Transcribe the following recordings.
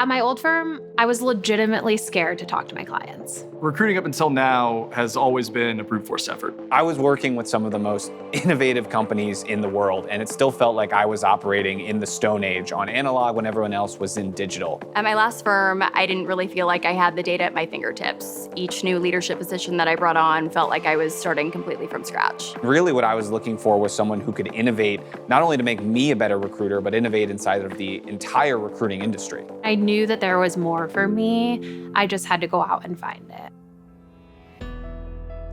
At my old firm, I was legitimately scared to talk to my clients. Recruiting up until now has always been a brute force effort. I was working with some of the most innovative companies in the world, and it still felt like I was operating in the Stone Age on analog when everyone else was in digital. At my last firm, I didn't really feel like I had the data at my fingertips. Each new leadership position that I brought on felt like I was starting completely from scratch. Really what I was looking for was someone who could innovate, not only to make me a better recruiter, but innovate inside of the entire recruiting industry. I knew that there was more for me. I just had to go out and find it.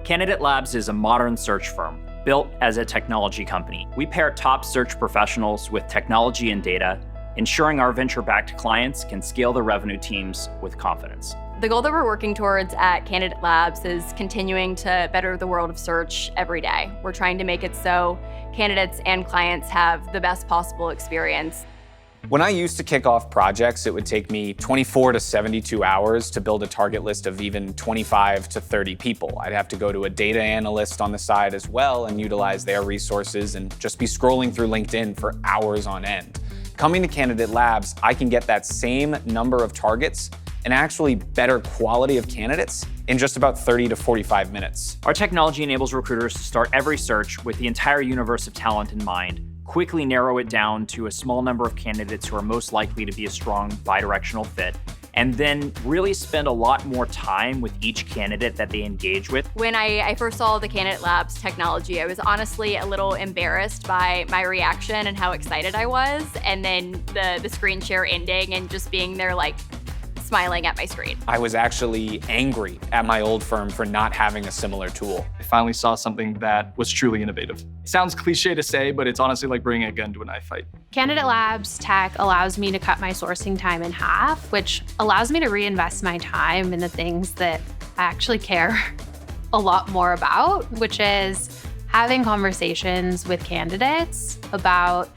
Candidate Labs is a modern search firm built as a technology company. We pair top search professionals with technology and data, ensuring our venture-backed clients can scale their revenue teams with confidence. The goal that we're working towards at Candidate Labs is continuing to better the world of search every day. We're trying to make it so candidates and clients have the best possible experience. When I used to kick off projects, it would take me 24 to 72 hours to build a target list of even 25 to 30 people. I'd have to go to a data analyst on the side as well and utilize their resources and just be scrolling through LinkedIn for hours on end. Coming to Candidate Labs, I can get that same number of targets and actually better quality of candidates in just about 30 to 45 minutes. Our technology enables recruiters to start every search with the entire universe of talent in mind, quickly narrow it down to a small number of candidates who are most likely to be a strong bi-directional fit, and then really spend a lot more time with each candidate that they engage with. When I first saw the Candidate Labs technology, I was honestly a little embarrassed by my reaction and how excited I was, and then the screen share ending and just being there like smiling at my screen. I was actually angry at my old firm for not having a similar tool. I finally saw something that was truly innovative. It sounds cliche to say, but it's honestly like bringing a gun to a knife fight. Candidate Labs tech allows me to cut my sourcing time in half, which allows me to reinvest my time in the things that I actually care a lot more about, which is having conversations with candidates about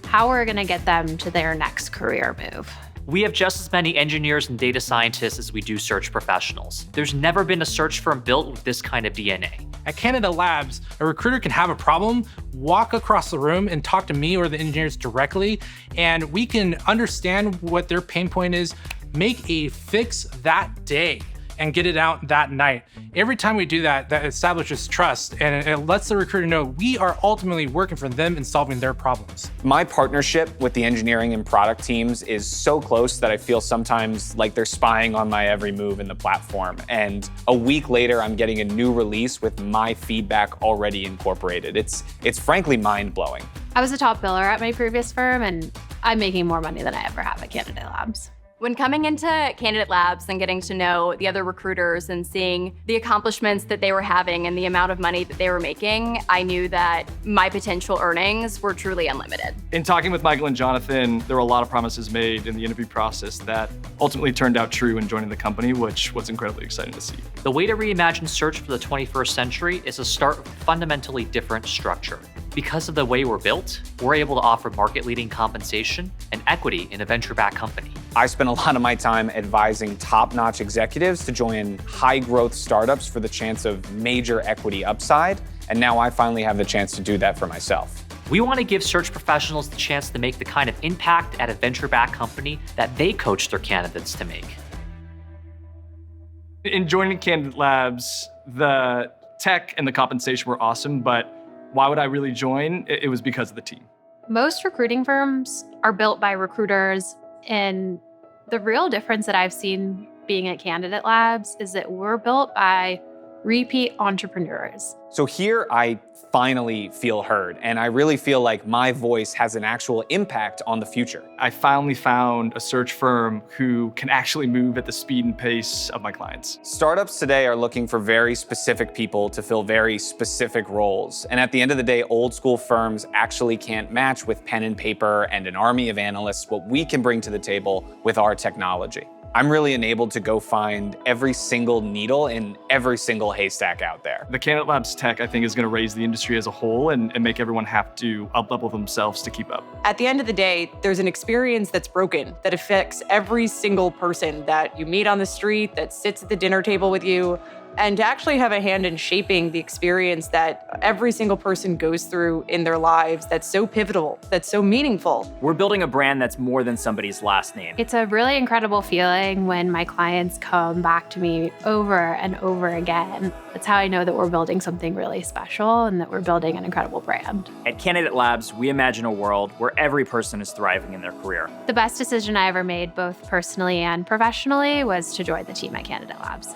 how we're gonna get them to their next career move. We have just as many engineers and data scientists as we do search professionals. There's never been a search firm built with this kind of DNA. At Candidate Labs, a recruiter can have a problem, walk across the room and talk to me or the engineers directly, and we can understand what their pain point is, make a fix that day, and get it out that night. Every time we do that, that establishes trust, and it lets the recruiter know we are ultimately working for them and solving their problems. My partnership with the engineering and product teams is so close that I feel sometimes like they're spying on my every move in the platform. And a week later, I'm getting a new release with my feedback already incorporated. It's frankly mind-blowing. I was a top biller at my previous firm, and I'm making more money than I ever have at Candidate Labs. When coming into Candidate Labs and getting to know the other recruiters and seeing the accomplishments that they were having and the amount of money that they were making, I knew that my potential earnings were truly unlimited. In talking with Michael and Jonathan, there were a lot of promises made in the interview process that ultimately turned out true in joining the company, which was incredibly exciting to see. The way to reimagine search for the 21st century is to start with a fundamentally different structure. Because of the way we're built, we're able to offer market-leading compensation and equity in a venture-backed company. I spent a lot of my time advising top-notch executives to join high-growth startups for the chance of major equity upside, and now I finally have the chance to do that for myself. We want to give search professionals the chance to make the kind of impact at a venture-backed company that they coach their candidates to make. In joining Candidate Labs, the tech and the compensation were awesome, but why would I really join? It was because of the team. Most recruiting firms are built by recruiters, and the real difference that I've seen being at Candidate Labs is that we're built by repeat entrepreneurs. So here I finally feel heard, and I really feel like my voice has an actual impact on the future. I finally found a search firm who can actually move at the speed and pace of my clients. Startups today are looking for very specific people to fill very specific roles. And at the end of the day, old school firms actually can't match with pen and paper and an army of analysts what we can bring to the table with our technology. I'm really enabled to go find every single needle in every single haystack out there. The Candidate Labs tech, I think, is going to raise the industry as a whole and make everyone have to up-level themselves to keep up. At the end of the day, there's an experience that's broken that affects every single person that you meet on the street, that sits at the dinner table with you. and to actually have a hand in shaping the experience that every single person goes through in their lives that's so pivotal, that's so meaningful. We're building a brand that's more than somebody's last name. It's a really incredible feeling when my clients come back to me over and over again. That's how I know that we're building something really special and that we're building an incredible brand. At Candidate Labs, we imagine a world where every person is thriving in their career. The best decision I ever made, both personally and professionally, was to join the team at Candidate Labs.